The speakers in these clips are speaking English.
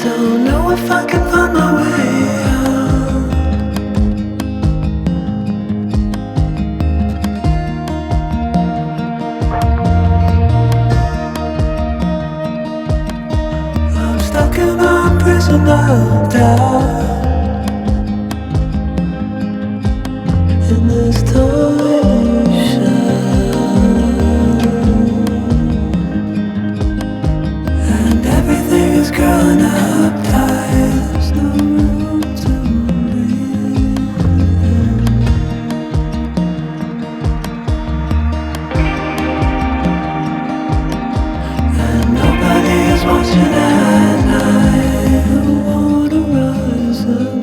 don't know if I can find my way out. I'm stuck in a prison of doubt. In this tiny shell, and everything is growing up tight. There's no room to breathe. And nobody is watching at night. The water rising.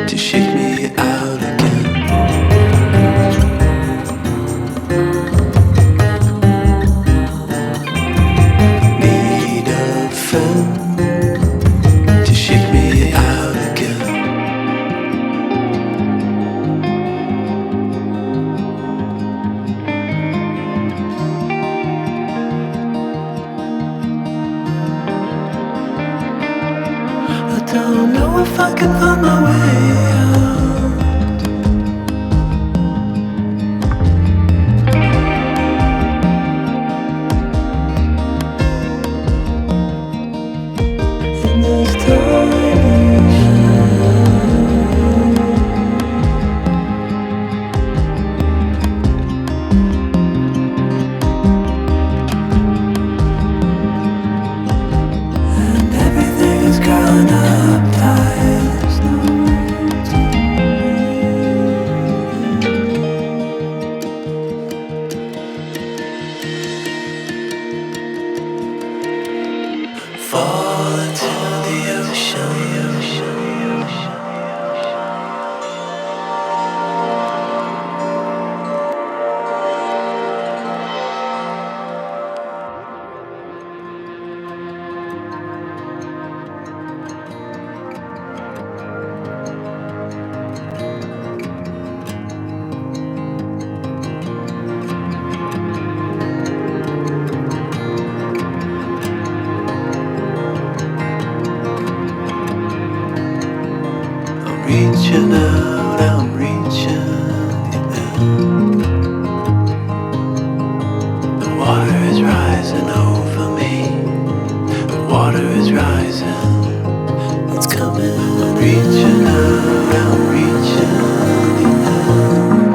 To shake me out again. Need a friend to shake me out again. I don't know if I can find my way out. In this tiny and everything is growing up tight. There's no room to breathe. Fall into the ocean. Reaching out, I'm reaching out. The water is rising over me. The water is rising. It's coming. I'm reaching out, I'm reaching out.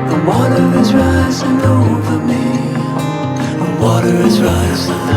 The water is rising over me. The water is rising.